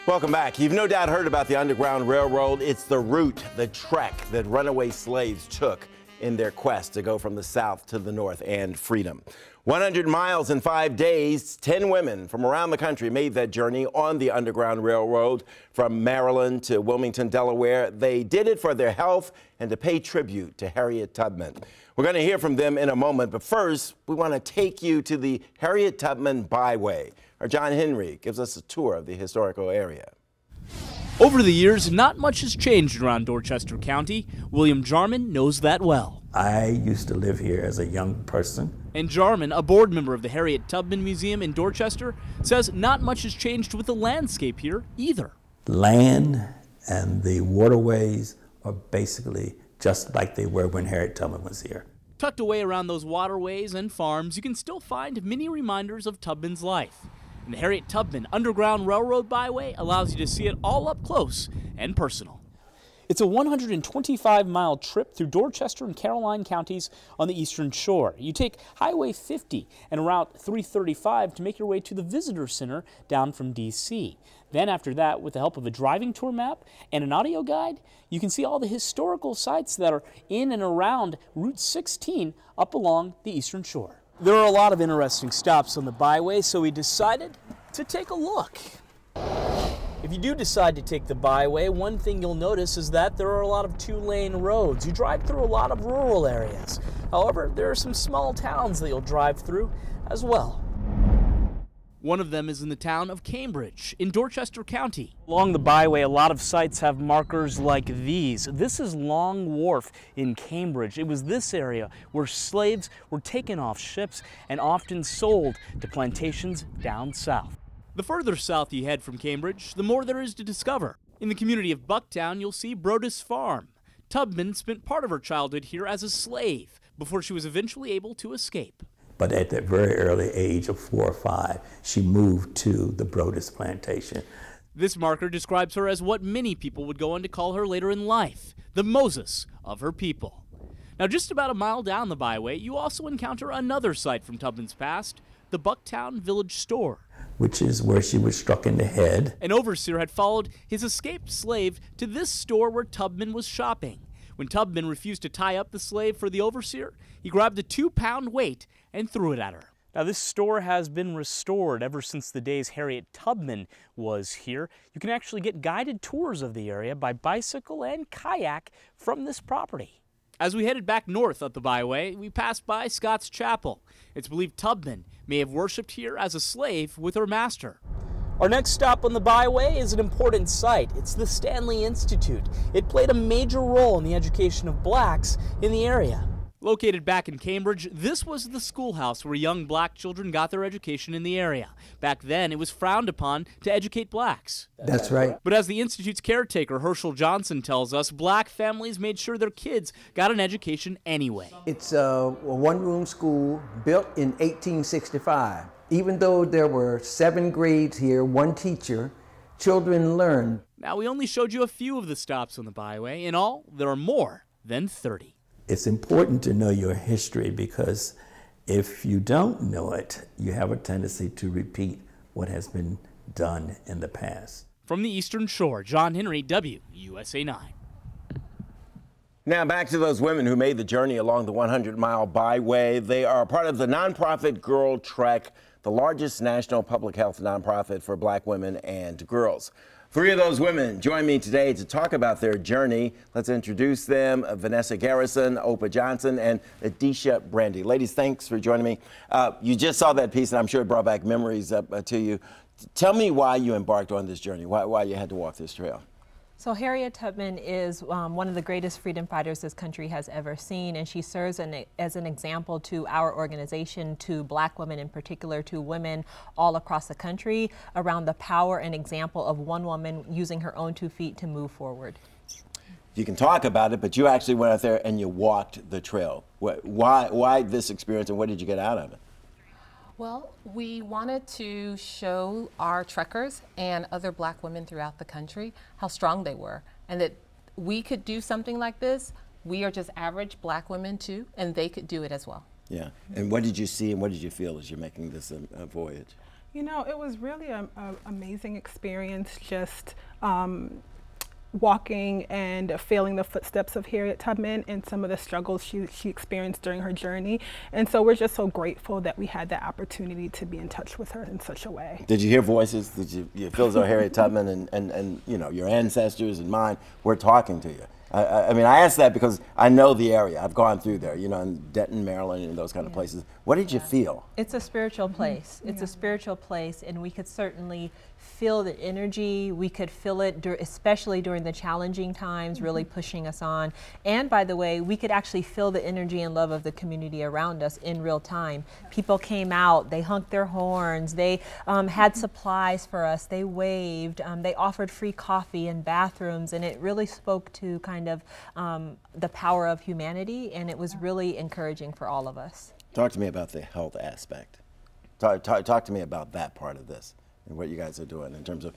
Welcome back. You've no doubt heard about the Underground Railroad. It's the route, the trek that runaway slaves took in their quest to go from the South to the North and freedom. 100 miles in 5 days, 10 women from around the country made that journey on the Underground Railroad from Maryland to Wilmington, Delaware. They did it for their health and to pay tribute to Harriet Tubman. We're going to hear from them in a moment, but first, we want to take you to the Harriet Tubman Byway. Our John Henry gives us a tour of the historical area. Over the years, not much has changed around Dorchester County. William Jarman knows that well. I used to live here as a young person. And Jarman, a board member of the Harriet Tubman Museum in Dorchester, says not much has changed with the landscape here either. Land and the waterways are basically just like they were when Harriet Tubman was here. Tucked away around those waterways and farms, you can still find many reminders of Tubman's life. And the Harriet Tubman Underground Railroad Byway allows you to see it all up close and personal. It's a 125-mile trip through Dorchester and Caroline counties on the eastern shore. You take Highway 50 and Route 335 to make your way to the Visitor Center down from D.C. Then after that, with the help of a driving tour map and an audio guide, you can see all the historical sites that are in and around Route 16 up along the eastern shore. There are a lot of interesting stops on the byway, so we decided to take a look. If you do decide to take the byway, one thing you'll notice is that there are a lot of two-lane roads. You drive through a lot of rural areas. However, there are some small towns that you'll drive through as well. One of them is in the town of Cambridge in Dorchester County. Along the byway, a lot of sites have markers like these. This is Long Wharf in Cambridge. It was this area where slaves were taken off ships and often sold to plantations down south. The further south you head from Cambridge, the more there is to discover. In the community of Bucktown, you'll see Brodus Farm. Tubman spent part of her childhood here as a slave before she was eventually able to escape. But at that very early age of 4 or 5, she moved to the Brodus plantation. This marker describes her as what many people would go on to call her later in life, the Moses of her people. Now, just about a mile down the byway, you also encounter another site from Tubman's past, the Bucktown Village Store, which is where she was struck in the head. An overseer had followed his escaped slave to this store where Tubman was shopping. When Tubman refused to tie up the slave for the overseer, he grabbed a 2-pound weight and threw it at her. Now, this store has been restored ever since the days Harriet Tubman was here. You can actually get guided tours of the area by bicycle and kayak from this property. As we headed back north up the byway, we passed by Scott's Chapel. It's believed Tubman may have worshipped here as a slave with her master. Our next stop on the byway is an important site. It's the Stanley Institute. It played a major role in the education of blacks in the area. Located back in Cambridge, this was the schoolhouse where young black children got their education in the area. Back then, it was frowned upon to educate blacks. That's right. But as the Institute's caretaker, Herschel Johnson, tells us, black families made sure their kids got an education anyway. It's a one-room school built in 1865. Even though there were 7 grades here, 1 teacher, children learned. Now, we only showed you a few of the stops on the byway. In all, there are more than 30. It's important to know your history because if you don't know it, you have a tendency to repeat what has been done in the past. From the Eastern Shore, John Henry, WUSA 9. Now back to those women who made the journey along the 100-mile byway. They are part of the nonprofit Girl Trek, the largest national public health nonprofit for black women and girls. 3 of those women join me today to talk about their journey. Let's introduce them: Vanessa Garrison, Opa Johnson, and Adisha Brandy. Ladies, thanks for joining me. You just saw that piece, and I'm sure it brought back memories to you. Tell me why you embarked on this journey, why you had to walk this trail. So Harriet Tubman is one of the greatest freedom fighters this country has ever seen, and she serves as an example to our organization, to black women in particular, to women all across the country, around the power and example of one woman using her own 2 feet to move forward. You can talk about it, but you actually went out there and you walked the trail. Why this experience, and what did you get out of it? Well, we wanted to show our trekkers and other black women throughout the country how strong they were, and that we could do something like this. We are just average black women too, and they could do it as well. Yeah. And what did you see and what did you feel as you're making this voyage? You know, it was really an amazing experience, just walking and feeling the footsteps of Harriet Tubman and some of the struggles she experienced during her journey. And so we're just so grateful that we had that opportunity to be in touch with her in such a way. Did you hear voices? Did you feel as though Harriet Tubman and you know, your ancestors and mine were talking to you? I mean, I asked that because I know the area. I've gone through there, you know, in Denton, Maryland, and those kind of places. What did you feel? It's a spiritual place. It's a spiritual place, and we could certainly feel the energy. We could feel it, especially during the challenging times, really pushing us on. And by the way, we could actually feel the energy and love of the community around us in real time. People came out, they honked their horns, they had supplies for us, they waved, they offered free coffee and bathrooms, and it really spoke to kind of the power of humanity, and it was really encouraging for all of us. Talk to me about the health aspect. Talk to me about that part of this and what you guys are doing in terms of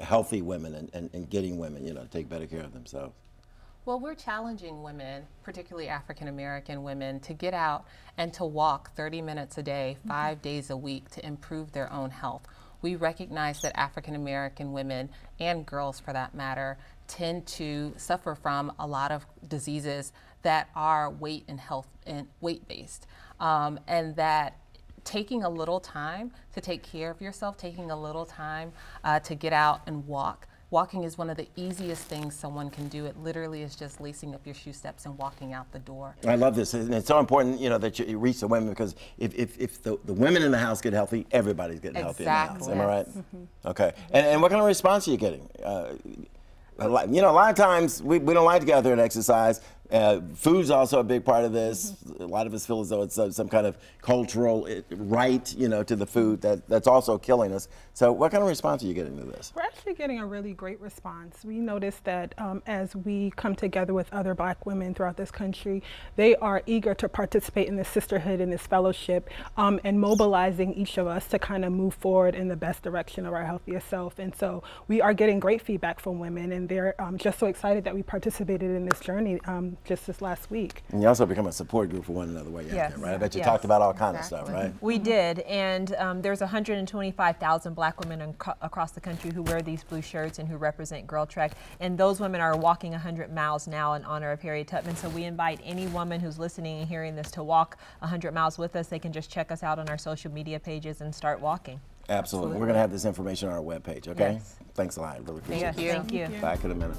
healthy women and getting women, you know, to take better care of themselves. Well, we're challenging women, particularly African American women, to get out and to walk 30 minutes a day, 5 days a week, to improve their own health. We recognize that African American women, and girls for that matter, tend to suffer from a lot of diseases that are weight and health and weight-based, and that taking a little time to take care of yourself, taking a little time to get out and walk. Walking is one of the easiest things someone can do. It literally is just lacing up your shoe steps and walking out the door. I love this, and it's so important, you know, that you reach the women, because if the women in the house get healthy, everybody's getting healthy in the house. Am I right? Okay. And what kind of response are you getting? You know, a lot of times we don't like to get out there and exercise. Food's also a big part of this. A lot of us feel as though it's some kind of cultural right, you know, to the food that's also killing us. So what kind of response are you getting to this? We're actually getting a really great response. We noticed that as we come together with other Black women throughout this country, they are eager to participate in this sisterhood and this fellowship, and mobilizing each of us to kind of move forward in the best direction of our healthiest self. And so we are getting great feedback from women, and they're just so excited that we participated in this journey just this last week. And you also become a support group for one another while you're out there, right? I bet you talked about all kinds of stuff, right? We did, and there's 125,000 Black women across the country who wear these blue shirts and who represent Girl Trek, and those women are walking 100 miles now in honor of Harriet Tubman. So we invite any woman who's listening and hearing this to walk 100 miles with us. They can just check us out on our social media pages and start walking. Absolutely. We're going to have this information on our webpage, okay? Yes. Thanks a lot. I really appreciate it. Thank you. Back in a minute.